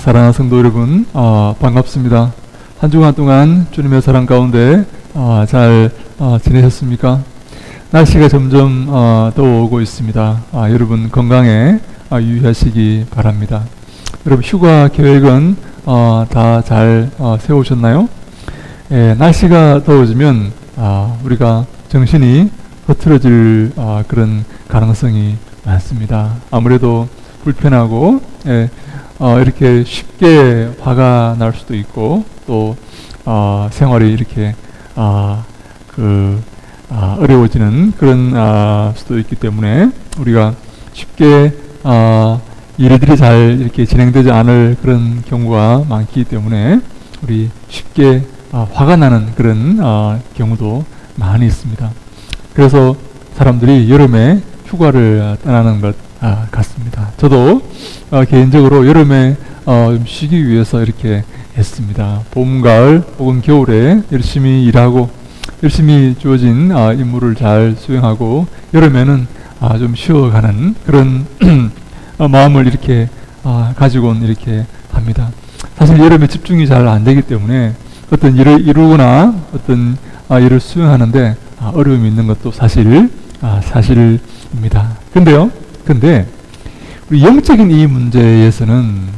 사랑하는 성도 여러분, 반갑습니다. 한 주간 동안 주님의 사랑 가운데 잘 지내셨습니까? 날씨가 점점 더워오고 있습니다. 여러분 건강에 유의하시기 바랍니다. 여러분 휴가 계획은 다 잘 세우셨나요? 날씨가 더워지면 우리가 정신이 흐트러질 그런 가능성이 많습니다. 아무래도 불편하고 이렇게 쉽게 화가 날 수도 있고 또 생활이 이렇게 어려워지는 그런 수도 있기 때문에 우리가 쉽게 일들이 잘 이렇게 진행되지 않을 그런 경우가 많기 때문에 우리 쉽게 화가 나는 그런 경우도 많이 있습니다. 그래서 사람들이 여름에 휴가를 떠나는 것 같습니다. 저도 개인적으로 여름에 좀 쉬기 위해서 이렇게 했습니다. 봄, 가을 혹은 겨울에 열심히 일하고 열심히 주어진 임무를 잘 수행하고 여름에는 좀 쉬어가는 그런 마음을 이렇게 가지고는 이렇게 합니다. 사실 여름에 집중이 잘 안 되기 때문에 어떤 일을 이루거나 어떤 일을 수행하는데 어려움이 있는 것도 사실입니다. 근데 우리 영적인 문제에서는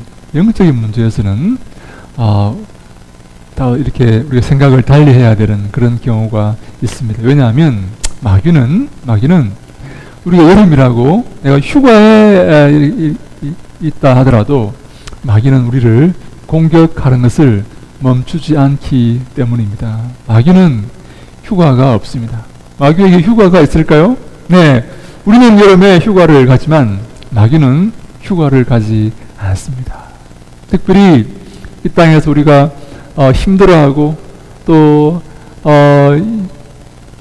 다 이렇게 우리가 생각을 달리 해야 되는 그런 경우가 있습니다. 왜냐하면 마귀는 우리가 여름이라고 내가 휴가에 있다 하더라도 마귀는 우리를 공격하는 것을 멈추지 않기 때문입니다. 마귀는 휴가가 없습니다. 마귀에게 휴가가 있을까요? 네, 우리는 여름에 휴가를 가지만 마귀는 휴가를 가지 않습니다. 특별히 이 땅에서 우리가 힘들어하고 또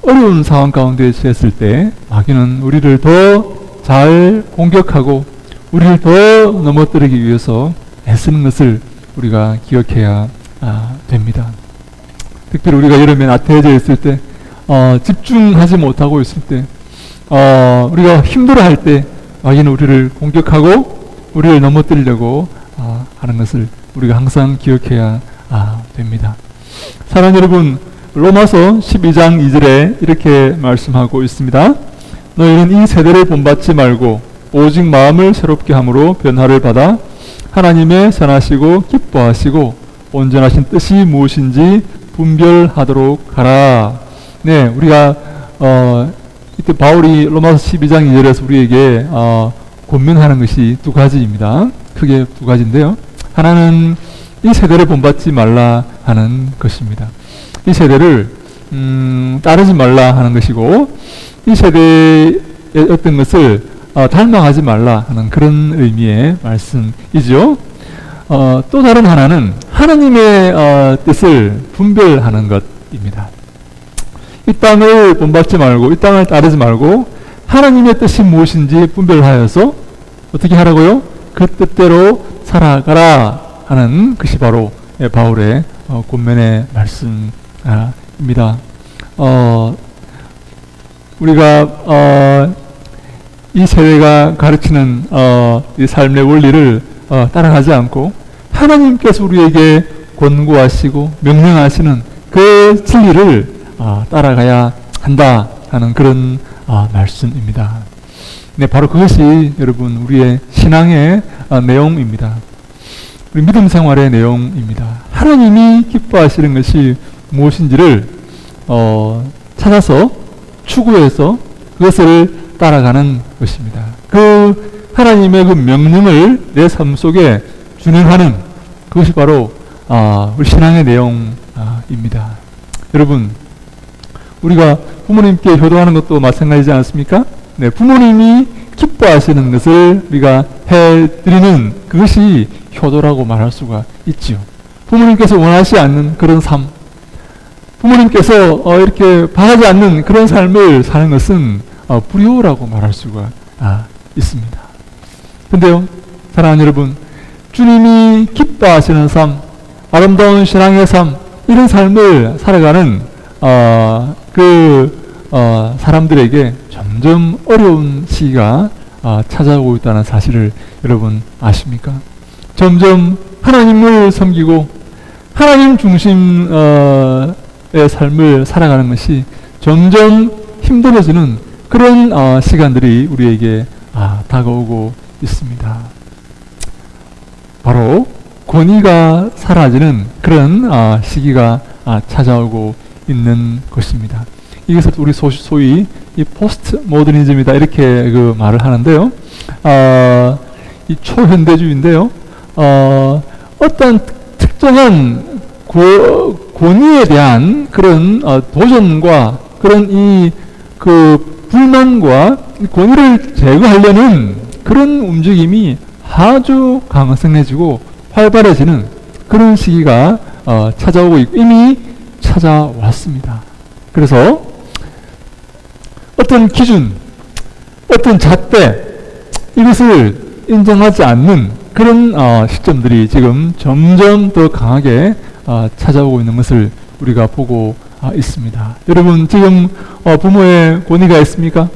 어려운 상황 가운데 처했을 때 마귀는 우리를 더 잘 공격하고 우리를 더 넘어뜨리기 위해서 애쓰는 것을 우리가 기억해야 됩니다. 특별히 우리가 여름에 나태해져 있을 때 집중하지 못하고 있을 때 우리가 힘들어할 때 마귀는 우리를 공격하고 우리를 넘어뜨리려고 하는 것을 우리가 항상 기억해야 됩니다. 사랑하는 여러분, 로마서 12장 2절에 이렇게 말씀하고 있습니다. 너희는 이 세대를 본받지 말고 오직 마음을 새롭게 함으로 변화를 받아 하나님의 선하시고 기뻐하시고 온전하신 뜻이 무엇인지 분별하도록 하라. 네, 우리가 이때 바울이 로마서 12장 2절에서 우리에게 권면하는 것이 두 가지입니다. 크게 두 가지인데요. 하나는 이 세대를 본받지 말라 하는 것입니다. 이 세대를 따르지 말라 하는 것이고 이 세대의 어떤 것을 닮아가지 말라 하는 그런 의미의 말씀이죠. 또 다른 하나는 하나님의 뜻을 분별하는 것입니다. 이 땅을 본받지 말고 이 땅을 따르지 말고 하나님의 뜻이 무엇인지 분별하여서 어떻게 하라고요? 그 뜻대로 살아가라 하는 것이 바로 바울의 권면의 말씀입니다. 우리가 이 세대가 가르치는 이 삶의 원리를 따라가지 않고 하나님께서 우리에게 권고하시고 명령하시는 그 진리를 따라가야 한다 하는 그런 말씀입니다. 네, 바로 그것이 여러분 우리의 신앙의 내용입니다. 우리 믿음 생활의 내용입니다. 하나님이 기뻐하시는 것이 무엇인지를 찾아서 추구해서 그것을 따라가는 것입니다. 그 하나님의 그 명령을 내 삶 속에 준행하는 그것이 바로 우리 신앙의 내용입니다. 여러분, 우리가 부모님께 효도하는 것도 마찬가지지 않습니까? 네, 부모님이 기뻐하시는 것을 우리가 해드리는 그것이 효도라고 말할 수가 있지요. 부모님께서 원하지 않는 그런 삶, 부모님께서 이렇게 바라지 않는 그런 삶을 사는 것은 불효라고 말할 수가 있습니다. 근데요, 사랑하는 여러분, 주님이 기뻐하시는 삶, 아름다운 신앙의 삶, 이런 삶을 살아가는 사람들에게 점점 어려운 시기가 찾아오고 있다는 사실을 여러분 아십니까? 점점 하나님을 섬기고 하나님 중심의 삶을 살아가는 것이 점점 힘들어지는 그런 시간들이 우리에게 다가오고 있습니다. 바로 권위가 사라지는 그런 시기가 찾아오고 있는 것입니다. 이것을 우리 소위 이 포스트 모더니즘이다 이렇게 그 말을 하는데요. 이 초현대주의인데요. 어떤 특정한 권위에 대한 그런 도전과 그런 그 불만과 권위를 제거하려는 그런 움직임이 아주 강성해지고 활발해지는 그런 시기가 찾아오고 있고 이미 찾아왔습니다. 그래서 어떤 기준, 어떤 잣대 이것을 인정하지 않는 그런 시점들이 지금 점점 더 강하게 찾아오고 있는 것을 우리가 보고 있습니다. 여러분 지금 부모의 권위가 있습니까?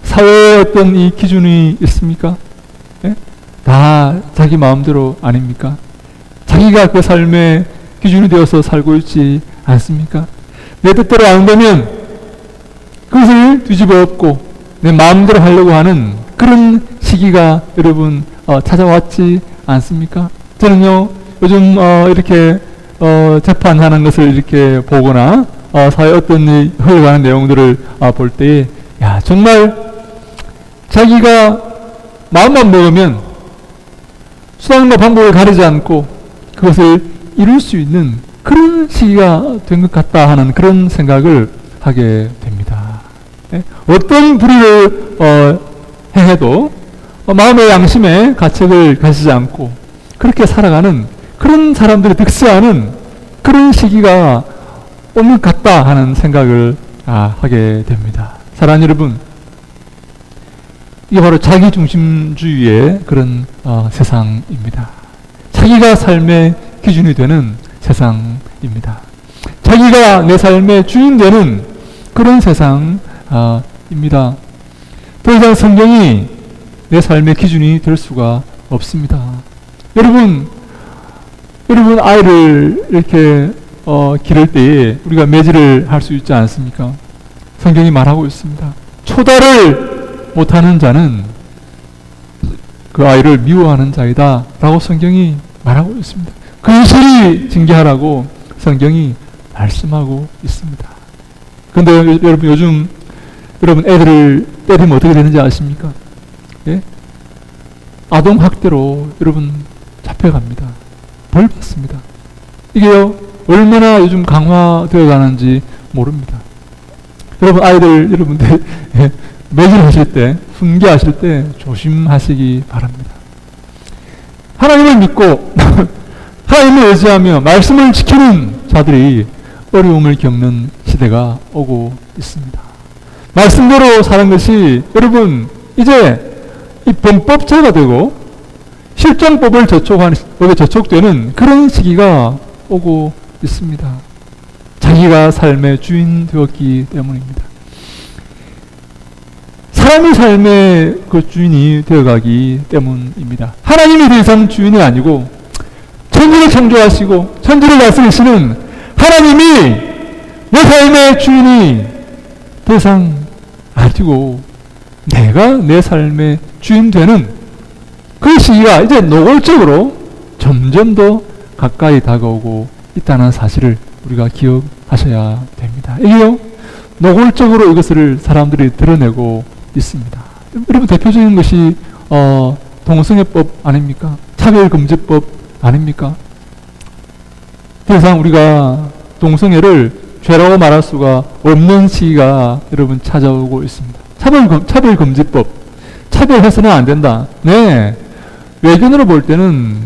사회의 어떤 이 기준이 있습니까? 예? 다 자기 마음대로 아닙니까? 자기가 그 삶의 기준이 되어서 살고 있지 않습니까? 내 뜻대로 안 되면 그것을 뒤집어 엎고 내 마음대로 하려고 하는 그런 시기가 여러분 찾아왔지 않습니까? 저는요 요즘 이렇게 재판하는 것을 이렇게 보거나 사회 어떤 일이 흘러가는 내용들을 볼 때에 야 정말 자기가 마음만 먹으면 수단과 방법을 가리지 않고 그것을 이룰 수 있는 그런 시기가 된 것 같다 하는 그런 생각을 하게 됩니다. 네? 어떤 불의를 행해도 마음의 양심에 가책을 가지지 않고 그렇게 살아가는 그런 사람들이 득세하는 그런 시기가 온 것 같다 하는 생각을 하게 됩니다. 사랑하는 여러분, 이게 바로 자기중심주의의 그런 세상입니다. 자기가 삶의 기준이 되는 세상입니다. 자기가 내 삶의 주인 되는 그런 세상입니다. 더 이상 성경이 내 삶의 기준이 될 수가 없습니다. 여러분 아이를 이렇게 기를 때에 우리가 매질을 할 수 있지 않습니까? 성경이 말하고 있습니다. 초달을 못하는 자는 그 아이를 미워하는 자이다 라고 성경이 말하고 있습니다. 근실히 징계하라고 성경이 말씀하고 있습니다. 그런데 여러분 요즘 여러분 애들을 때리면 어떻게 되는지 아십니까? 예? 아동학대로 여러분 잡혀갑니다. 벌 받습니다. 이게요 얼마나 요즘 강화되어 가는지 모릅니다. 여러분 아이들 여러분들 매질하실 때 훈계하실 때 조심하시기 바랍니다. 하나님을 믿고 하나님을 의지하며 말씀을 지키는 자들이 어려움을 겪는 시대가 오고 있습니다. 말씀대로 사는 것이 여러분 이제 이 범법자가 되고 실정법을 저촉되는 그런 시기가 오고 있습니다. 자기가 삶의 주인 되었기 때문입니다. 사람이 삶의 그 주인이 되어가기 때문입니다. 하나님이 더 이상 주인이 아니고 천지를 창조하시고 천지를 다스리시는 하나님이 내 삶의 주인이 더 이상 아니고 내가 내 삶의 주인 되는 그 시기가 이제 노골적으로 점점 더 가까이 다가오고 있다는 사실을 우리가 기억하셔야 됩니다. 이게요 노골적으로 이것을 사람들이 드러내고 있습니다. 여러분 대표적인 것이 동성애법 아닙니까? 차별금지법 아닙니까? 더 이상 우리가 동성애를 죄라고 말할 수가 없는 시기가 여러분 찾아오고 있습니다. 차별금지법 차별해서는 안 된다. 네, 외견으로 볼 때는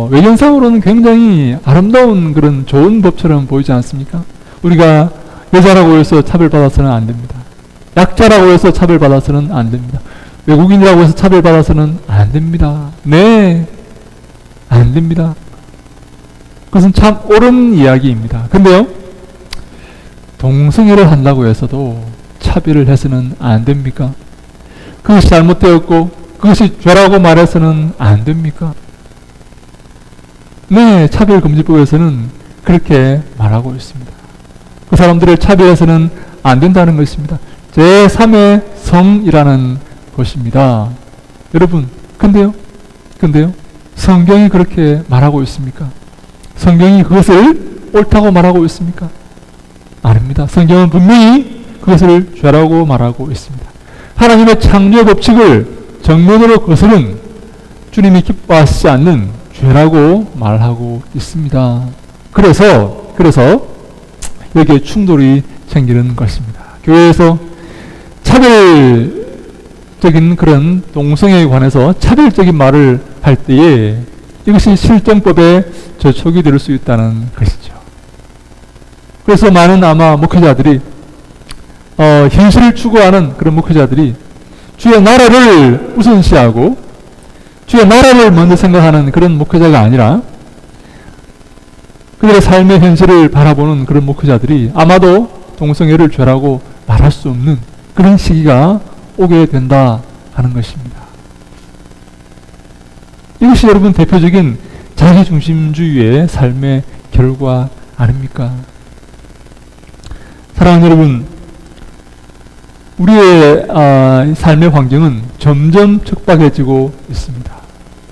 외견상으로는 굉장히 아름다운 그런 좋은 법처럼 보이지 않습니까? 우리가 여자라고 해서 차별받아서는 안 됩니다. 약자라고 해서 차별받아서는 안 됩니다. 외국인이라고 해서 차별받아서는 안 됩니다. 네, 안 됩니다. 그것은 참 옳은 이야기입니다. 근데요, 동성애를 한다고 해서도 차별을 해서는 안 됩니까? 그것이 잘못되었고 그것이 죄라고 말해서는 안 됩니까? 네, 차별금지법에서는 그렇게 말하고 있습니다. 그 사람들을 차별해서는 안 된다는 것입니다. 제3의 성이라는 것입니다. 여러분, 근데요? 성경이 그렇게 말하고 있습니까? 성경이 그것을 옳다고 말하고 있습니까? 아닙니다. 성경은 분명히 그것을 죄라고 말하고 있습니다. 하나님의 창조 법칙을 정면으로 거스른 주님이 기뻐하시지 않는 죄라고 말하고 있습니다. 그래서 여기에 충돌이 생기는 것입니다. 교회에서 차별적인 그런 동성애에 관해서 차별적인 말을 할 때에 이것이 실정법에 저촉이 될 수 있다는 것이죠. 그래서 많은 아마 목회자들이 현실을 추구하는 그런 목회자들이 주의 나라를 우선시하고 주의 나라를 먼저 생각하는 그런 목회자가 아니라 그들의 삶의 현실을 바라보는 그런 목회자들이 아마도 동성애를 죄라고 말할 수 없는 그런 시기가 오게 된다 하는 것입니다. 이것이 여러분 대표적인 자기중심주의의 삶의 결과 아닙니까? 사랑하는 여러분, 우리의 삶의 환경은 점점 척박해지고 있습니다.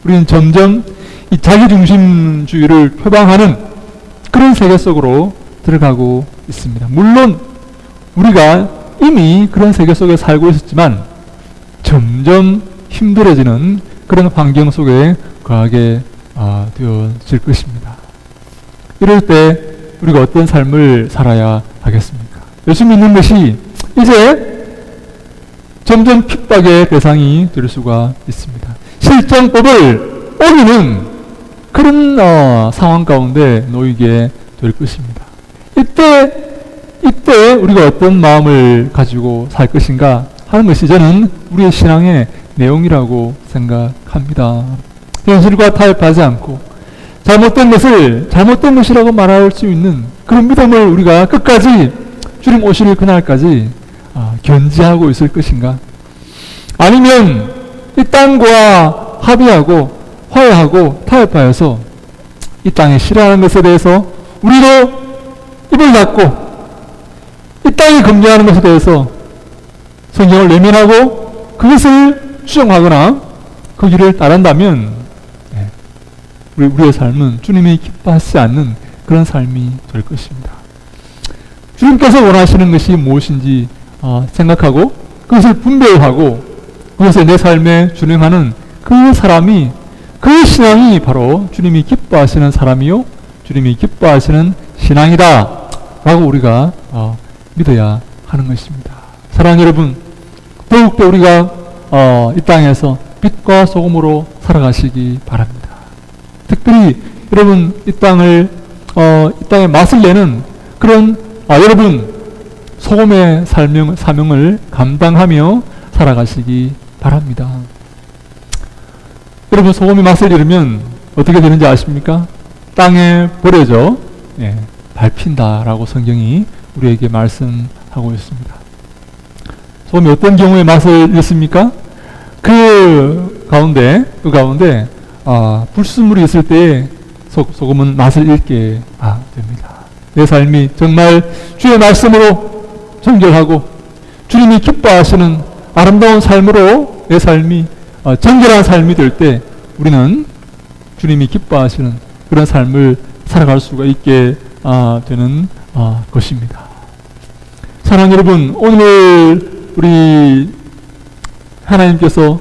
우리는 점점 이 자기중심주의를 표방하는 그런 세계 속으로 들어가고 있습니다. 물론 우리가 이미 그런 세계 속에 살고 있었지만 점점 힘들어지는 그런 환경 속에 거하게 되어질 것입니다. 이럴 때 우리가 어떤 삶을 살아야 하겠습니까? 예수 믿는 것이 이제 점점 핍박의 대상이 될 수가 있습니다. 실정법을 어기는 그런 상황 가운데 놓이게 될 것입니다. 이때 우리가 어떤 마음을 가지고 살 것인가 하는 것이 저는 우리의 신앙의 내용이라고 생각합니다. 현실과 타협하지 않고 잘못된 것을 잘못된 것이라고 말할 수 있는 그런 믿음을 우리가 끝까지 주님 오실 그날까지 견지하고 있을 것인가? 아니면 이 땅과 합의하고 화해하고 타협하여서 이 땅에 싫어하는 것에 대해서 우리도 입을 닫고 이 땅이 금지하는 것에 대해서 성경을 외면하고 그것을 수정하거나 그 길을 따른다면 우리의 삶은 주님이 기뻐하지 않는 그런 삶이 될 것입니다. 주님께서 원하시는 것이 무엇인지 생각하고 그것을 분별하고 그것을 내 삶에 준행하는 그 사람이 그 신앙이 바로 주님이 기뻐하시는 사람이요 주님이 기뻐하시는 신앙이다 라고 우리가 믿어야 하는 것입니다. 사랑하는 여러분, 더욱더 우리가 이 땅에서 빛과 소금으로 살아가시기 바랍니다. 특별히 여러분 이 땅에 맛을 내는 그런 여러분 소금의 사명을 감당하며 살아가시기 바랍니다. 여러분 소금이 맛을 잃으면 어떻게 되는지 아십니까? 땅에 버려져 밟힌다라고 성경이 우리에게 말씀하고 있습니다. 소금이 어떤 경우에 맛을 잃습니까? 그 가운데 불순물이 있을 때에 소금은 맛을 잃게 됩니다. 내 삶이 정말 주의 말씀으로 정결하고 주님이 기뻐하시는 아름다운 삶으로 내 삶이 정결한 삶이 될 때 우리는 주님이 기뻐하시는 그런 삶을 살아갈 수가 있게 되는 것입니다. 사랑하는 여러분, 오늘 우리 하나님께서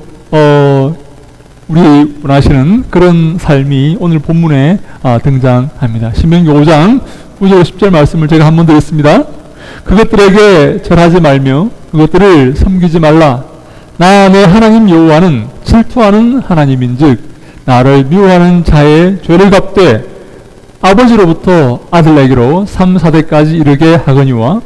우리 원하시는 그런 삶이 오늘 본문에 등장합니다. 신명기 5장 9절 10절 말씀을 제가 한번 드렸습니다. 그것들에게 절하지 말며 그것들을 섬기지 말라. 나 내 하나님 여호와는 질투하는 하나님인즉 나를 미워하는 자의 죄를 갚되 아버지로부터 아들에게로 3, 4대까지 이르게 하거니와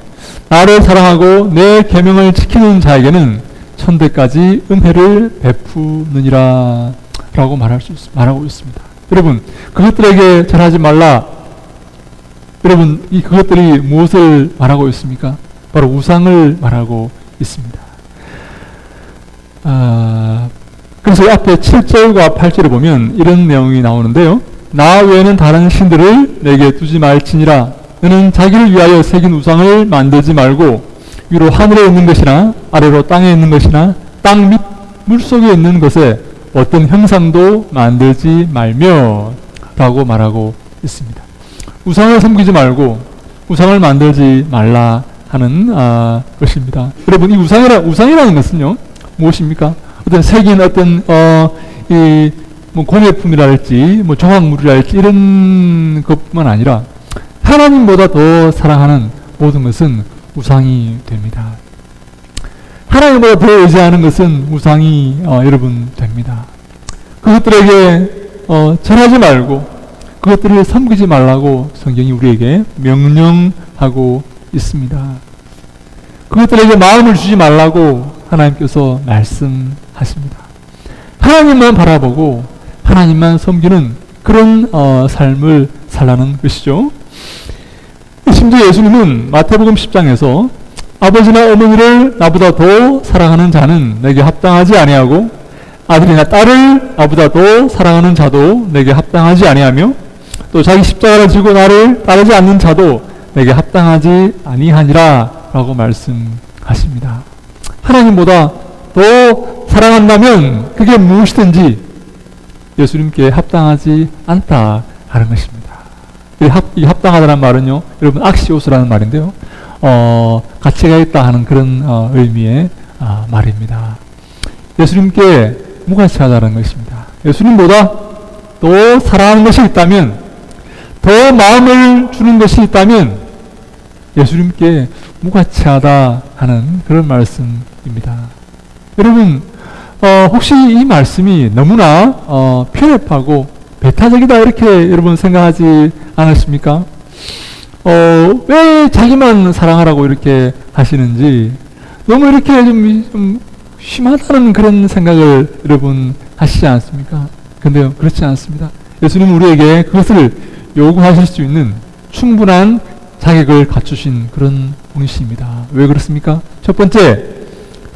나를 사랑하고 내 계명을 지키는 자에게는 천대까지 은혜를 베푸느니라 라고 말하고 있습니다. 여러분, 그것들에게 절하지 말라. 여러분, 이 그것들이 무엇을 말하고 있습니까? 바로 우상을 말하고 있습니다. 그래서 앞에 7절과 8절에 보면 이런 내용이 나오는데요. 나 외에는 다른 신들을 내게 두지 말지니라. 너는 자기를 위하여 새긴 우상을 만들지 말고 위로 하늘에 있는 것이나 아래로 땅에 있는 것이나 땅 밑 물속에 있는 것에 어떤 형상도 만들지 말며 라고 말하고 있습니다. 우상을 섬기지 말고 우상을 만들지 말라 하는 것입니다. 여러분, 이 우상이라는 것은요, 무엇입니까? 어떤 새긴 어떤 뭐 공예품이랄지 뭐 조각물이랄지 이런 것뿐만 아니라 하나님보다 더 사랑하는 모든 것은 우상이 됩니다. 하나님보다 더 의지하는 것은 우상이 여러분 됩니다. 그것들에게 절하지 말고 그것들을 섬기지 말라고 성경이 우리에게 명령하고 있습니다. 그것들에게 마음을 주지 말라고 하나님께서 말씀하십니다. 하나님만 바라보고 하나님만 섬기는 그런 삶을 살라는 것이죠. 심지어 예수님은 마태복음 10장에서 아버지나 어머니를 나보다 더 사랑하는 자는 내게 합당하지 아니하고 아들이나 딸을 나보다 더 사랑하는 자도 내게 합당하지 아니하며 또 자기 십자가를 지고 나를 따르지 않는 자도 내게 합당하지 아니하니라 라고 말씀하십니다. 하나님보다 더 사랑한다면 그게 무엇이든지 예수님께 합당하지 않다 하는 것입니다. 이 합당하다는 말은요, 여러분 악시오스라는 말인데요, 가치가 있다 하는 그런 의미의 말입니다. 예수님께 무가치하다는 것입니다. 예수님보다 더 사랑하는 것이 있다면, 더 마음을 주는 것이 있다면 예수님께 무가치하다 하는 그런 말씀입니다. 여러분, 혹시 이 말씀이 너무나 편협하고 배타적이다 이렇게 여러분 생각하지 않으십니까? 왜 자기만 사랑하라고 이렇게 하시는지 너무 이렇게 좀 심하다는 그런 생각을 여러분 하시지 않습니까? 근데요, 그렇지 않습니다. 예수님은 우리에게 그것을 요구하실 수 있는 충분한 자격을 갖추신 그런 분이십니다. 왜 그렇습니까? 첫 번째,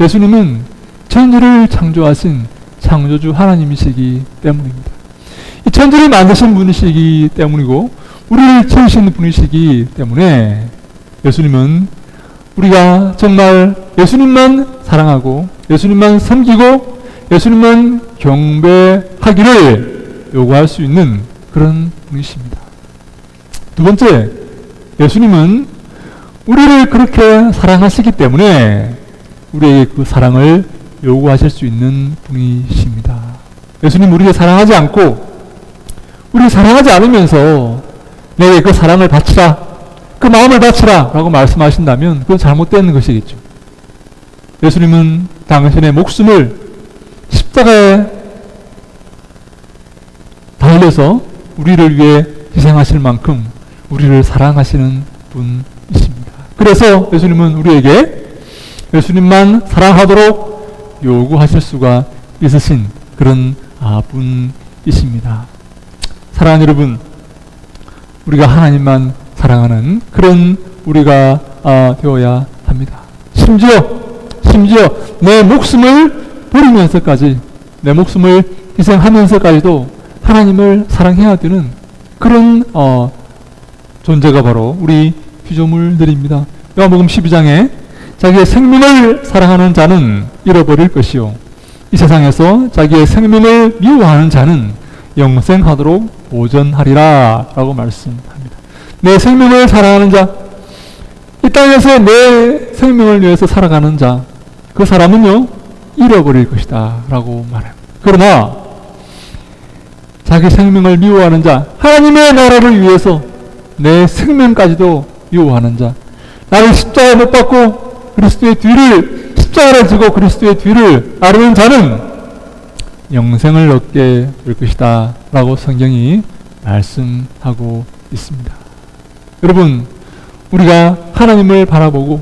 예수님은 천지를 창조하신 창조주 하나님이시기 때문입니다. 이 천지를 만드신 분이시기 때문이고 우리를 지으신 분이시기 때문에 예수님은 우리가 정말 예수님만 사랑하고 예수님만 섬기고 예수님만 경배하기를 요구할 수 있는 그런 분이십니다. 두 번째, 예수님은 우리를 그렇게 사랑하시기 때문에 우리에게 그 사랑을 요구하실 수 있는 분이십니다. 예수님 우리를 사랑하지 않고 우리를 사랑하지 않으면서 내게 그 사랑을 바치라, 그 마음을 바치라 라고 말씀하신다면 그건 잘못된 것이겠죠. 예수님은 당신의 목숨을 십자가에 달려서 우리를 위해 희생하실 만큼 우리를 사랑하시는 분이십니다. 그래서 예수님은 우리에게 예수님만 사랑하도록 요구하실 수가 있으신 그런 분이십니다. 사랑하는 여러분, 우리가 하나님만 사랑하는 그런 우리가 되어야 합니다. 심지어 내 목숨을 버리면서까지, 내 목숨을 희생하면서까지도 하나님을 사랑해야 되는 그런 존재가 바로 우리 피조물들입니다. 요한복음 12장에 자기의 생명을 사랑하는 자는 잃어버릴 것이요 이 세상에서 자기의 생명을 미워하는 자는 영생하도록 보전하리라 라고 말씀합니다. 내 생명을 사랑하는 자, 이 땅에서 내 생명을 위해서 살아가는 자, 그 사람은요 잃어버릴 것이다 라고 말해요. 그러나 자기 생명을 미워하는 자, 하나님의 나라를 위해서 내 생명까지도 미워하는 자, 나를 십자가에 못 박고 그리스도의 뒤를, 십자가를 지고 그리스도의 뒤를 따르는 자는 영생을 얻게 될 것이다 라고 성경이 말씀하고 있습니다. 여러분, 우리가 하나님을 바라보고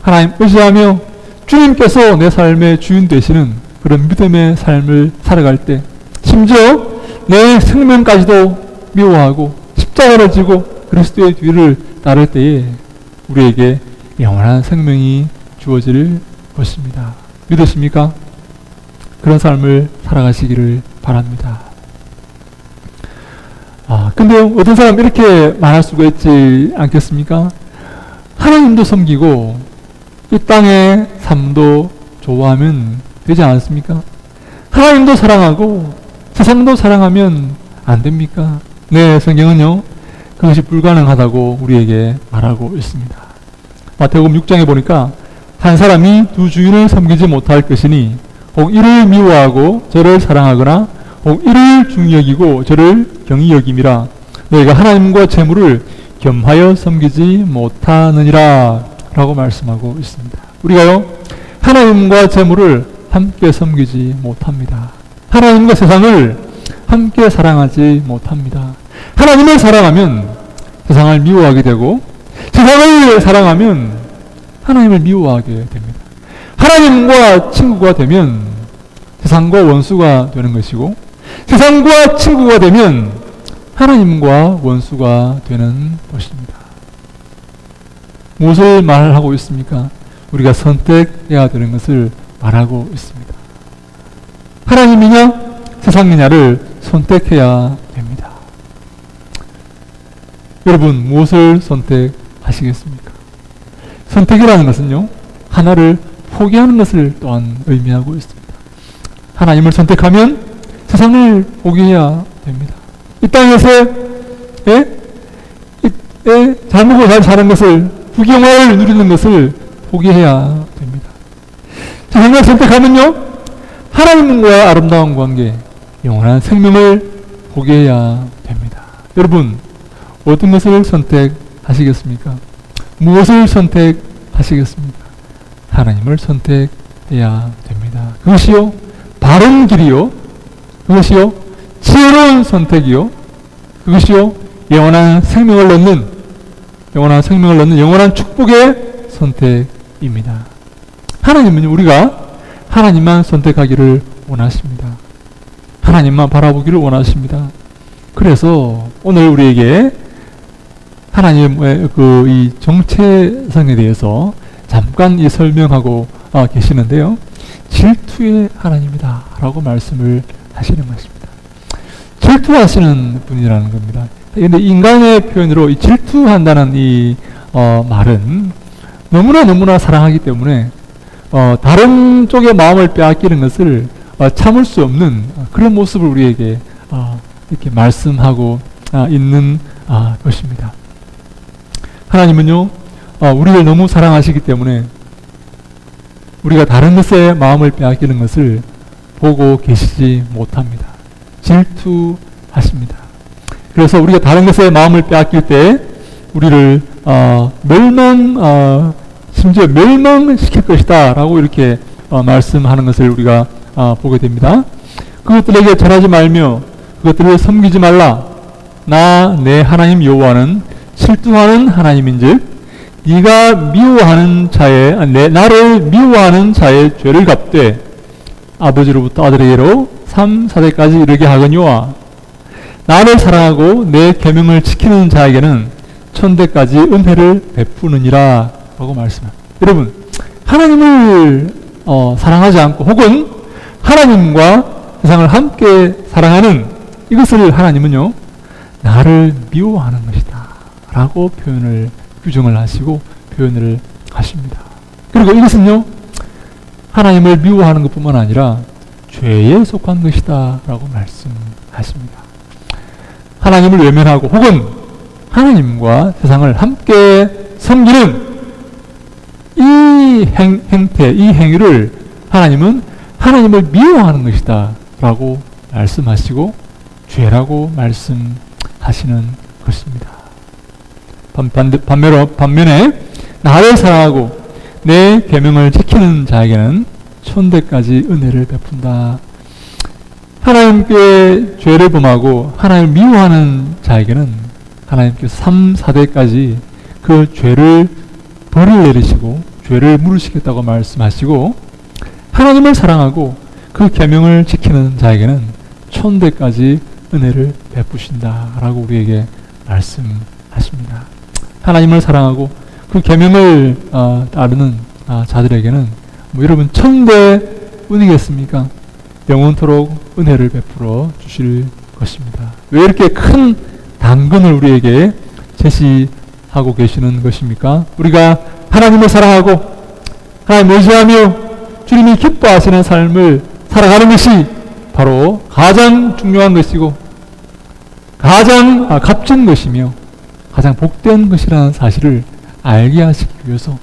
하나님 의지하며 주님께서 내 삶의 주인 되시는 그런 믿음의 삶을 살아갈 때, 심지어 내 생명까지도 미워하고 십자가를 지고 그리스도의 뒤를 따를 때에 우리에게 영원한 생명이 주어질 것입니다. 믿으십니까? 그런 삶을 살아가시기를 바랍니다. 근데 어떤 사람 이렇게 말할 수가 있지 않겠습니까? 하나님도 섬기고 이 땅의 삶도 좋아하면 되지 않습니까? 하나님도 사랑하고 세상도 사랑하면 안 됩니까? 네, 성경은요 그것이 불가능하다고 우리에게 말하고 있습니다. 마태복음 6장에 보니까 한 사람이 두 주인을 섬기지 못할 것이니 혹 이를 미워하고 저를 사랑하거나 혹 이를 중히 여기고 저를 경히 여김이라. 너희가 하나님과 재물을 겸하여 섬기지 못하느니라 라고 말씀하고 있습니다. 우리가요 하나님과 재물을 함께 섬기지 못합니다. 하나님과 세상을 함께 사랑하지 못합니다. 하나님을 사랑하면 세상을 미워하게 되고 세상을 사랑하면 하나님을 미워하게 됩니다. 하나님과 친구가 되면 세상과 원수가 되는 것이고 세상과 친구가 되면 하나님과 원수가 되는 것입니다. 무엇을 말하고 있습니까? 우리가 선택해야 되는 것을 말하고 있습니다. 하나님이냐 세상이냐를 선택해야 됩니다. 여러분 무엇을 선택하시겠습니까? 선택이라는 것은요 하나를 포기하는 것을 또한 의미하고 있습니다. 하나님을 선택하면 세상을 포기해야 됩니다. 이 땅에서 잘 먹고 잘 사는 것을 부경화를 누리는 것을 포기해야 됩니다. 세상을 선택하면요 하나님과의 아름다운 관계 영원한 생명을 포기해야 됩니다. 여러분 어떤 것을 선택하시겠습니까? 무엇을 선택하시겠습니까? 하나님을 선택해야 됩니다. 그것이요 바른 길이요 그것이요 지혜로운 선택이요 그것이요 영원한 생명을 얻는 영원한 축복의 선택입니다. 하나님은 우리가 하나님만 선택하기를 원하십니다. 하나님만 바라보기를 원하십니다. 그래서 오늘 우리에게 하나님의 이 정체성에 대해서 잠깐 설명하고 계시는데요. 질투의 하나님이다 라고 말씀을 하시는 것입니다. 질투하시는 분이라는 겁니다. 그런데 인간의 표현으로 이 질투한다는 이 말은 너무나 사랑하기 때문에 다른 쪽의 마음을 빼앗기는 것을 참을 수 없는 그런 모습을 우리에게 이렇게 말씀하고 있는 것입니다. 하나님은요 우리를 너무 사랑하시기 때문에 우리가 다른 것에 마음을 빼앗기는 것을 보고 계시지 못합니다. 질투하십니다. 그래서 우리가 다른 것에 마음을 빼앗길 때 우리를 심지어 멸망시킬 것이다 라고 이렇게 말씀하는 것을 우리가 보게 됩니다. 그것들에게 절하지 말며 그것들을 섬기지 말라. 나 내 하나님 여호와는 질투하는 하나님인즉 네가 미워하는 자의 나를 미워하는 자의 죄를 갚되 아버지로부터 아들에게로 3, 4대까지 이르게 하거니와 나를 사랑하고 내 계명을 지키는 자에게는 천대까지 은혜를 베푸느니라 라고 말씀합니다. 여러분 하나님을 사랑하지 않고 혹은 하나님과 세상을 함께 사랑하는 이것을 하나님은요 나를 미워하는 것이다 라고 규정을 하시고 표현을 하십니다. 그리고 이것은요 하나님을 미워하는 것뿐만 아니라 죄에 속한 것이다 라고 말씀하십니다. 하나님을 외면하고 혹은 하나님과 세상을 함께 섬기는 이 행태, 이 행위를 하나님은 하나님을 미워하는 것이다 라고 말씀하시고 죄라고 말씀하시는 것입니다. 반면에 나를 사랑하고 내 계명을 지키는 자에게는 천대까지 은혜를 베푼다. 하나님께 죄를 범하고 하나님을 미워하는 자에게는 하나님께서 3, 4대까지 그 죄를 벌을 내리시고 죄를 물으시겠다고 말씀하시고 하나님을 사랑하고 그 계명을 지키는 자에게는 천대까지 은혜를 베푸신다 라고 우리에게 말씀하십니다. 하나님을 사랑하고 그 계명을 따르는 자들에게는 여러분 천대 은이겠습니까? 영원토록 은혜를 베풀어 주실 것입니다. 왜 이렇게 큰 당근을 우리에게 제시하고 계시는 것입니까? 우리가 하나님을 사랑하고 하나님을 의지하며 주님이 기뻐하시는 삶을 살아가는 것이 바로 가장 중요한 것이고 가장 값진 것이며 가장 복된 것이라는 사실을 알게 하시기 위해서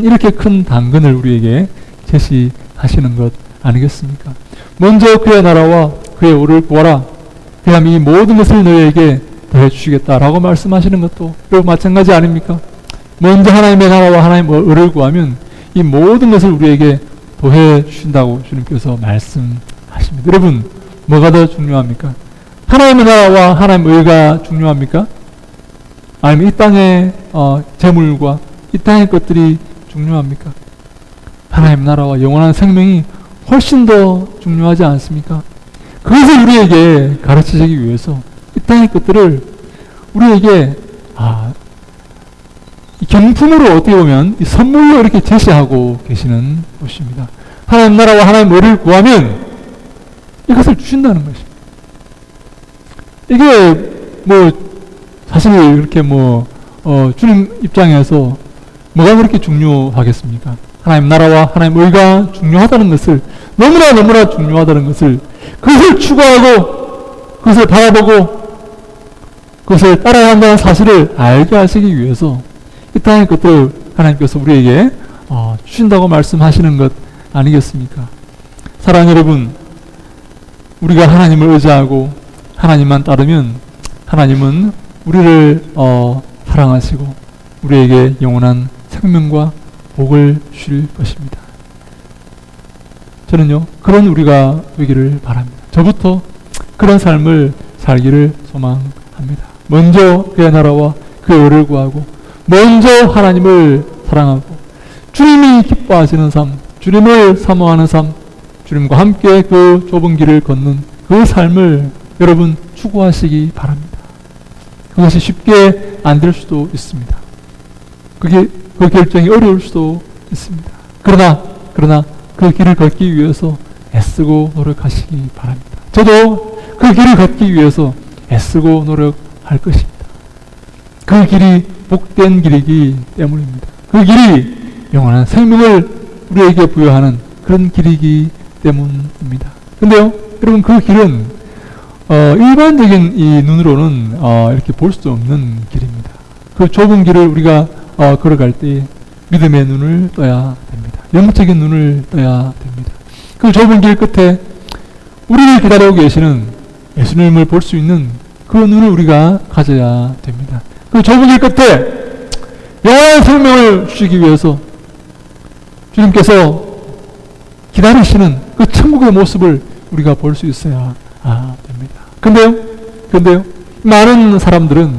이렇게 큰 당근을 우리에게 제시하시는 것 아니겠습니까? 먼저 그의 나라와 그의 의를 구하라. 그럼 이 모든 것을 너희에게 더해 주시겠다라고 말씀하시는 것도 여러분 마찬가지 아닙니까? 먼저 하나님의 나라와 하나님의 의를 구하면 이 모든 것을 우리에게 더해 주신다고 주님께서 말씀하십니다. 여러분, 뭐가 더 중요합니까? 하나님의 나라와 하나님의 의가 중요합니까? 아니면 이 땅의 재물과 이 땅의 것들이 중요합니까? 하나님의 나라와 영원한 생명이 훨씬 더 중요하지 않습니까? 그것을 우리에게 가르치시기 위해서 이 땅의 것들을 우리에게 이 경품으로 어떻게 보면 이 선물로 이렇게 제시하고 계시는 것입니다. 하나님 나라와 하나님 의를 구하면 이것을 주신다는 것입니다. 이게 사실 이렇게 주님 입장에서 뭐가 그렇게 중요하겠습니까? 하나님 나라와 하나님 의가 중요하다는 것을 너무나 중요하다는 것을 그것을 추구하고 그것을 바라보고 그것을 따라야 한다는 사실을 알게 하시기 위해서 이 땅의 것들 하나님께서 우리에게 주신다고 말씀하시는 것 아니겠습니까? 사랑하는 여러분, 우리가 하나님을 의지하고 하나님만 따르면 하나님은 우리를 사랑하시고 우리에게 영원한 생명과 복을 주실 것입니다. 저는요, 그런 우리가 되기를 바랍니다. 저부터 그런 삶을 살기를 소망합니다. 먼저 그의 나라와 그의 의를 구하고 먼저 하나님을 사랑하고 주님이 기뻐하시는 삶, 주님을 사모하는 삶, 주님과 함께 그 좁은 길을 걷는 그 삶을 여러분 추구하시기 바랍니다. 그것이 쉽게 안 될 수도 있습니다. 그 결정이 어려울 수도 있습니다. 그러나 그 길을 걷기 위해서 애쓰고 노력하시기 바랍니다. 저도 그 길을 걷기 위해서 애쓰고 노력할 것입니다. 그 길이 복된 길이기 때문입니다. 그 길이 영원한 생명을 우리에게 부여하는 그런 길이기 때문입니다. 근데요, 여러분, 그 길은 일반적인 이 눈으로는 이렇게 볼 수 없는 길입니다. 그 좁은 길을 우리가 걸어갈 때 믿음의 눈을 떠야 됩니다. 영적인 눈을 떠야 됩니다. 그 좁은 길 끝에 우리를 기다리고 계시는 예수님을 볼 수 있는 그 눈을 우리가 가져야 됩니다. 그 좁은 길 끝에 영원한 생명을 주시기 위해서 주님께서 기다리시는 그 천국의 모습을 우리가 볼 수 있어야 됩니다. 근데요, 많은 사람들은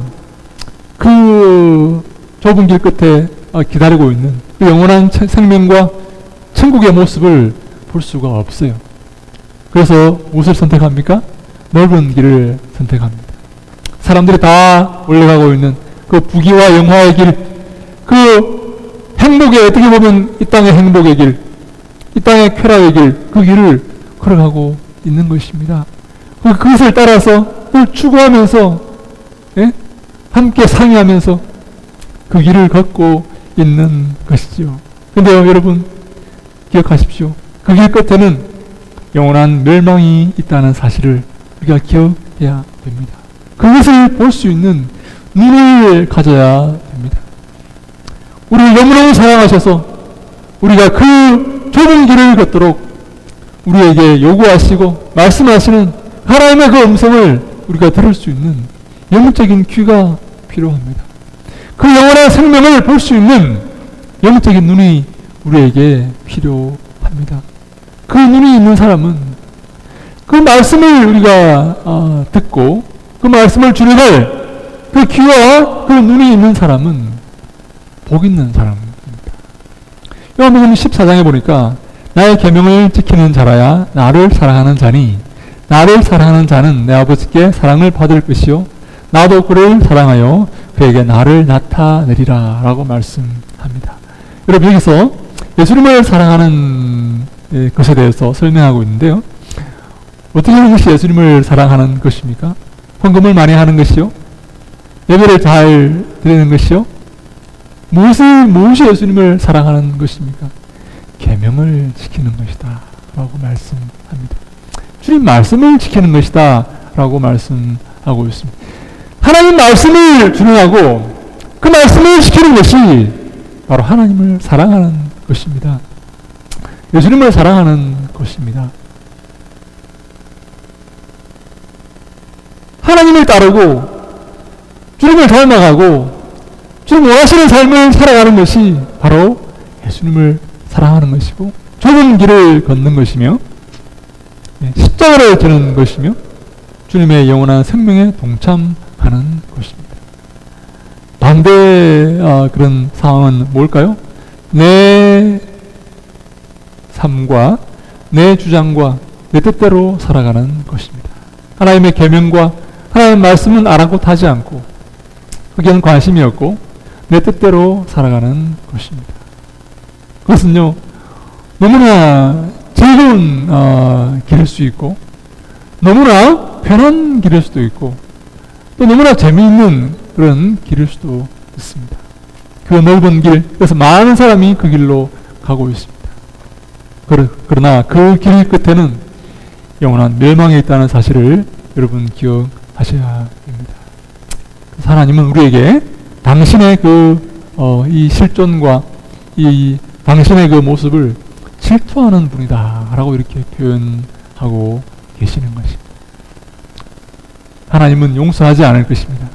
그 좁은 길 끝에 기다리고 있는 그 영원한 생명과 천국의 모습을 볼 수가 없어요. 그래서 무엇을 선택합니까? 넓은 길을 선택합니다. 사람들이 다 올라가고 있는 그 부귀와 영화의 길, 그 행복의, 어떻게 보면 이 땅의 행복의 길, 이 땅의 쾌락의 길, 그 길을 걸어가고 있는 것입니다. 그것을 따라서 그걸 추구하면서 함께 상의하면서 그 길을 걷고 있는 것이죠. 근데요, 여러분 기억하십시오. 그 길 끝에는 영원한 멸망이 있다는 사실을 우리가 기억해야 됩니다. 그것을 볼 수 있는 눈을 가져야 됩니다. 우리를 너무너무 사랑하셔서 우리가 그 좁은 길을 걷도록 우리에게 요구하시고 말씀하시는 하나님의 그 음성을 우리가 들을 수 있는 영적인 귀가 필요합니다. 그 영원한 생명을 볼 수 있는 영적인 눈이 우리에게 필요합니다. 그 눈이 있는 사람은 그 말씀을 우리가 듣고 그 말씀을 주려갈 그 귀와 그 눈이 있는 사람은 복 있는 사람입니다. 요한복음 14장에 보니까 나의 계명을 지키는 자라야 나를 사랑하는 자니 나를 사랑하는 자는 내 아버지께 사랑을 받을 것이요 나도 그를 사랑하여 그에게 나를 나타내리라 라고 말씀합니다. 여러분, 여기서 예수님을 사랑하는 것에 대해서 설명하고 있는데요. 어떻게 하는 것이 예수님을 사랑하는 것입니까? 헌금을 많이 하는 것이요? 예배를 잘 드리는 것이요? 무엇이 예수님을 사랑하는 것입니까? 계명을 지키는 것이다 라고 말씀합니다. 주님 말씀을 지키는 것이다 라고 말씀하고 있습니다. 하나님 말씀을 준행하고 그 말씀을 지키는 것이 바로 하나님을 사랑하는 것입니다. 예수님을 사랑하는 것입니다. 하나님을 따르고 주님을 닮아가고 주님 원하시는 삶을 살아가는 것이 바로 예수님을 사랑하는 것이고 좁은 길을 걷는 것이며 십자가를 지는 것이며 주님의 영원한 생명에 동참하는 것입니다. 반대 그런 상황은 뭘까요? 내 삶과 내 주장과 내 뜻대로 살아가는 것입니다. 하나님의 계명과 하나님의 말씀은 아랑곳하지 않고 거기에는 관심이 없고 내 뜻대로 살아가는 것입니다. 그것은요 너무나 즐거운 길일 수 있고 너무나 편한 길일 수도 있고 또 너무나 재미있는 그런 길일 수도 있습니다. 그 넓은 길, 그래서 많은 사람이 그 길로 가고 있습니다. 그러나 그 길 끝에는 영원한 멸망에 있다는 사실을 여러분 기억하셔야 합니다. 하나님은 우리에게 당신의 이 실존과 이 당신의 그 모습을 질투하는 분이다 라고 이렇게 표현하고 계시는 것입니다. 하나님은 용서하지 않을 것입니다.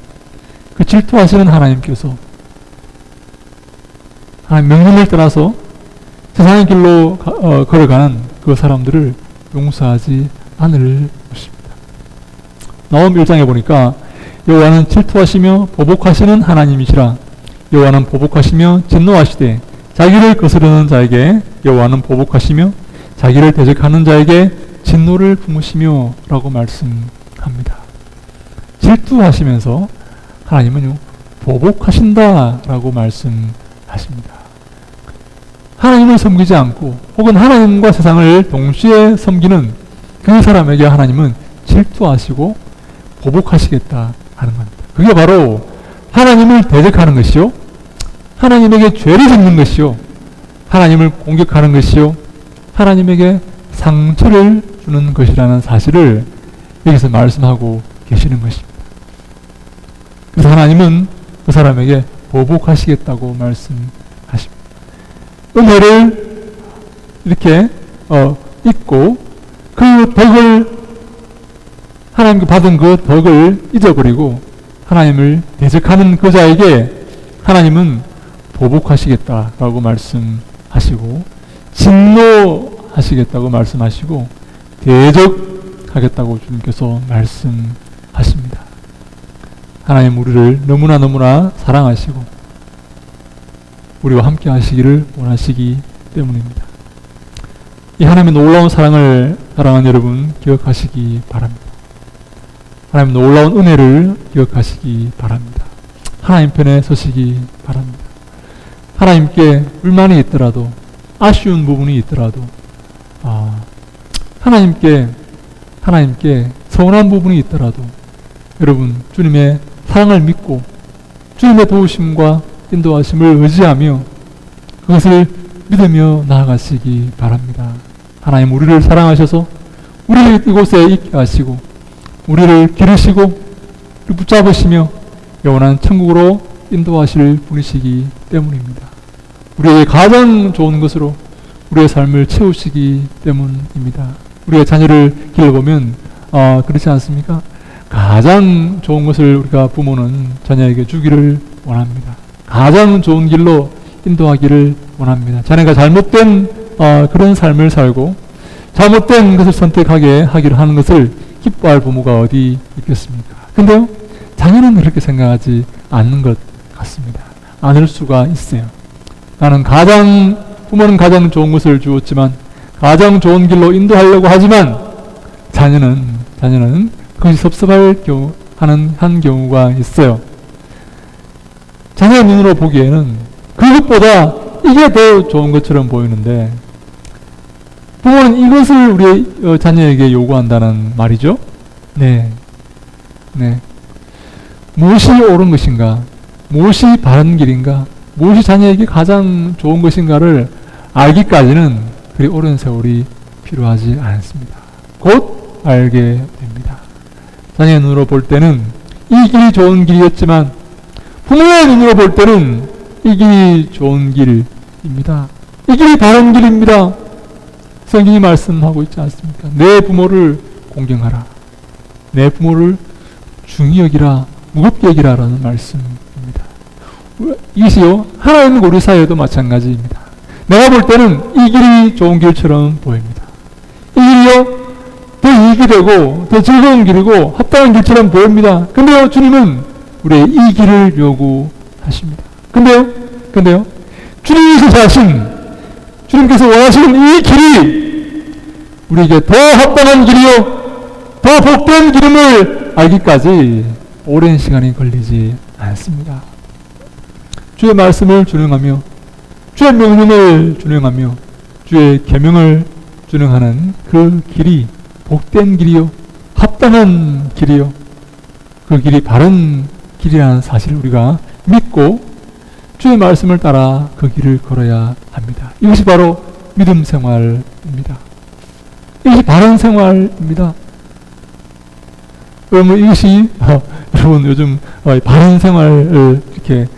그 질투하시는 하나님께서 하나님 명령을 떠나서 세상의 길로 걸어가는 그 사람들을 용서하지 않을 것입니다. 나홈 1장에 보니까 여호와는 질투하시며 보복하시는 하나님이시라. 여호와는 보복하시며 진노하시되 자기를 거스르는 자에게 여호와는 보복하시며 자기를 대적하는 자에게 진노를 품으시며 라고 말씀합니다. 질투하시면서 하나님은요 보복하신다 라고 말씀하십니다. 하나님을 섬기지 않고 혹은 하나님과 세상을 동시에 섬기는 그 사람에게 하나님은 질투하시고 보복하시겠다 하는 겁니다. 그게 바로 하나님을 대적하는 것이요 하나님에게 죄를 짓는 것이요 하나님을 공격하는 것이요 하나님에게 상처를 주는 것이라는 사실을 여기서 말씀하고 계시는 것입니다. 그래서 하나님은 그 사람에게 보복하시겠다고 말씀하십니다. 은혜를 이렇게 잊고 그 덕을 하나님께 받은 그 덕을 잊어버리고 하나님을 대적하는 그 자에게 하나님은 보복하시겠다라고 말씀하시고 진노하시겠다고 말씀하시고 대적하겠다고 주님께서 말씀하십니다. 하나님 우리를 너무나 사랑하시고 우리와 함께 하시기를 원하시기 때문입니다. 이 하나님의 놀라운 사랑을 사랑하는 여러분 기억하시기 바랍니다. 하나님 놀라운 은혜를 기억하시기 바랍니다. 하나님 편에 서시기 바랍니다. 하나님께 불만이 있더라도 아쉬운 부분이 있더라도 하나님께 서운한 부분이 있더라도 여러분 주님의 사랑을 믿고 주님의 도우심과 인도하심을 의지하며 그것을 믿으며 나아가시기 바랍니다. 하나님 우리를 사랑하셔서 우리를 이곳에 있게 하시고 우리를 기르시고 붙잡으시며 영원한 천국으로 인도하실 분이시기 때문입니다. 우리에게 가장 좋은 것으로 우리의 삶을 채우시기 때문입니다. 우리의 자녀를 길러보면 그렇지 않습니까? 가장 좋은 것을 우리가 부모는 자녀에게 주기를 원합니다. 가장 좋은 길로 인도하기를 원합니다. 자녀가 잘못된 그런 삶을 살고 잘못된 것을 선택하게 하기를 하는 것을 기뻐할 부모가 어디 있겠습니까? 근데요 자녀는 그렇게 생각하지 않는 것 같습니다. 않을 수가 있어요. 부모는 가장 좋은 것을 주었지만 가장 좋은 길로 인도하려고 하지만 자녀는 그것이 섭섭할 한 경우가 있어요. 자녀의 눈으로 보기에는 그것보다 이게 더 좋은 것처럼 보이는데 부모는 이것을 우리 자녀에게 요구한다는 말이죠. 네. 무엇이 옳은 것인가, 무엇이 바른 길인가, 무엇이 자녀에게 가장 좋은 것인가를 알기까지는 그리 오랜 세월이 필요하지 않습니다. 곧 알게 됩니다. 자녀의 눈으로 볼 때는 이 길이 좋은 길이었지만 부모의 눈으로 볼 때는 이 길이 좋은 길입니다. 이 길이 바른 길입니다. 성경이 말씀하고 있지 않습니까? 내 부모를 공경하라. 내 부모를 중히 여기라, 무겁게 여기라라는 말씀입니다. 이것이요, 하나님과 우리 사이에도 마찬가지입니다. 내가 볼 때는 이 길이 좋은 길처럼 보입니다. 이 길이요, 더 이익이 되고 더 즐거운 길이고 합당한 길처럼 보입니다. 근데요, 주님은 우리의 이 길을 요구하십니다. 근데요, 주님께서 원하시는 이 길이 우리에게 더 합당한 길이요, 더 복된 길임을 알기까지 오랜 시간이 걸리지 않습니다. 주의 말씀을 준행하며 주의 명령을 준행하며 주의 계명을 준행하는 그 길이 복된 길이요, 합당한 길이요, 그 길이 바른 길이라는 사실을 우리가 믿고 주의 말씀을 따라 그 길을 걸어야 합니다. 이것이 바로 믿음 생활입니다. 이것이 바른 생활입니다. 여러분, 이것이 여러분 요즘 바른 생활을 이렇게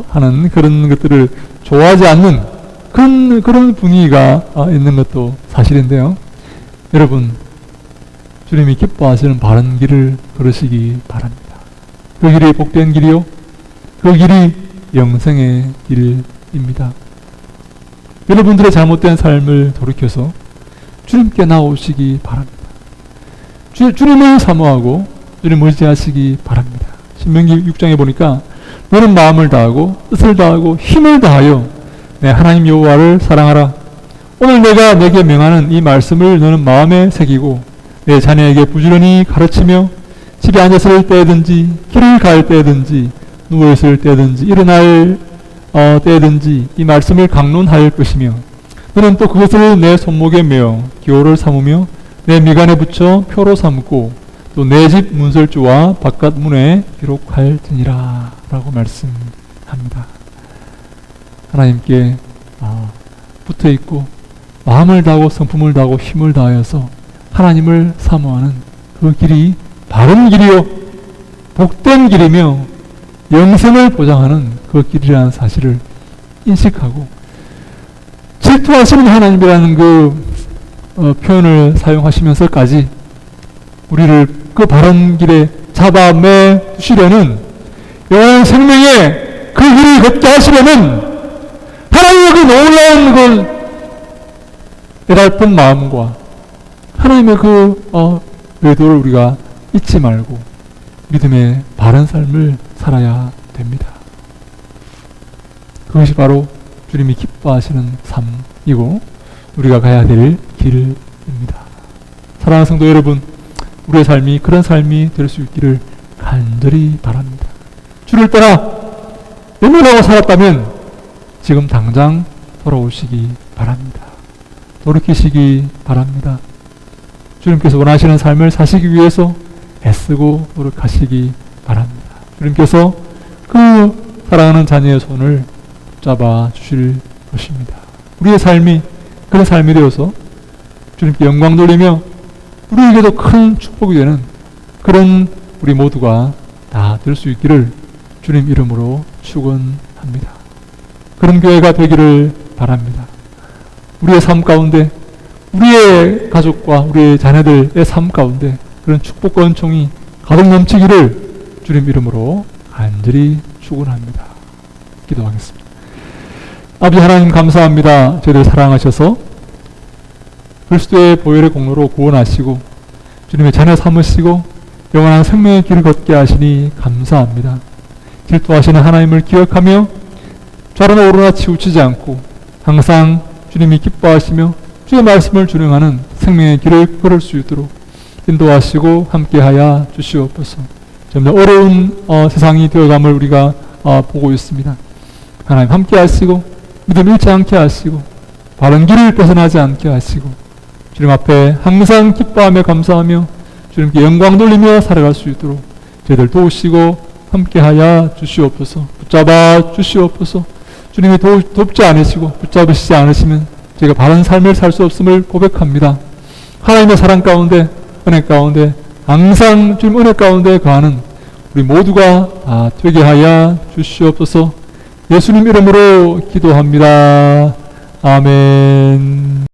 하는 그런 것들을 좋아하지 않는 그런 분위기가 있는 것도 사실인데요. 여러분, 주님이 기뻐하시는 바른 길을 걸으시기 바랍니다. 그 길이 복된 길이요, 그 길이 영생의 길입니다. 여러분들의 잘못된 삶을 돌이켜서 주님께 나오시기 바랍니다. 주님을 사모하고 주님을 의지하시기 바랍니다. 신명기 6장에 보니까 너는 마음을 다하고 뜻을 다하고 힘을 다하여 내 하나님 여호와를 사랑하라. 오늘 내가 내게 명하는 이 말씀을 너는 마음에 새기고 내 자녀에게 부지런히 가르치며 집에 앉았을 때든지 길을 갈 때든지 누워있을 때든지 일어날 때든지 이 말씀을 강론할 것이며 너는 또 그것을 내 손목에 메어 기호를 삼으며 내 미간에 붙여 표로 삼고 또 내 집 문설주와 바깥 문에 기록할지니라 라고 말씀합니다. 하나님께 붙어있고 마음을 다하고 성품을 다하고 힘을 다하여서 하나님을 사모하는 그 길이 바른 길이요 복된 길이며 영생을 보장하는 그 길이라는 사실을 인식하고 질투하시는 하나님이라는 그 표현을 사용하시면서까지 우리를 그 바른 길에 잡아매 두시려는 영원한 생명의 그 길을 걷게 하시려는 하나님의 그 놀라운 그 애달픈 마음과 하나님의 그 의도를 우리가 잊지 말고 믿음의 바른 삶을 살아야 됩니다. 그것이 바로 주님이 기뻐하시는 삶이고 우리가 가야 될 길입니다. 사랑하는 성도 여러분, 우리의 삶이 그런 삶이 될 수 있기를 간절히 바랍니다. 주를 따라 외면하고 살았다면 지금 당장 돌아오시기 바랍니다. 돌이키시기 바랍니다. 주님께서 원하시는 삶을 사시기 위해서 애쓰고 노력하시기 바랍니다. 주님께서 그 사랑하는 자녀의 손을 붙잡아 주실 것입니다. 우리의 삶이 그런 삶이 되어서 주님께 영광 돌리며 우리에게도 큰 축복이 되는 그런 우리 모두가 다 될 수 있기를 주님 이름으로 축원합니다. 그런 교회가 되기를 바랍니다. 우리의 삶 가운데 우리의 가족과 우리의 자녀들의 삶 가운데 그런 축복과 은총이 가득 넘치기를 주님 이름으로 간절히 축원합니다. 기도하겠습니다. 아버지 하나님 감사합니다. 저희를 사랑하셔서 그리스도의 보혈의 공로로 구원하시고 주님의 자녀 삼으시고 영원한 생명의 길을 걷게 하시니 감사합니다. 질투하시는 하나님을 기억하며 좌로나 우로나 치우치지 않고 항상 주님이 기뻐하시며 주의 말씀을 준행하는 생명의 길을 걸을 수 있도록 인도하시고 함께하여 주시옵소서. 점점 어려운 세상이 되어감을 우리가 보고 있습니다. 하나님 함께 하시고 믿음 잃지 않게 하시고 바른 길을 벗어나지 않게 하시고 주님 앞에 항상 기뻐하며 감사하며 주님께 영광 돌리며 살아갈 수 있도록 저희들 도우시고 함께하여 주시옵소서. 붙잡아 주시옵소서. 주님이 돕지 않으시고 붙잡으시지 않으시면 저희가 바른 삶을 살 수 없음을 고백합니다. 하나님의 사랑 가운데, 은혜 가운데, 항상 주님 은혜 가운데 거하는 우리 모두가 되게 하여 주시옵소서. 예수님 이름으로 기도합니다. 아멘.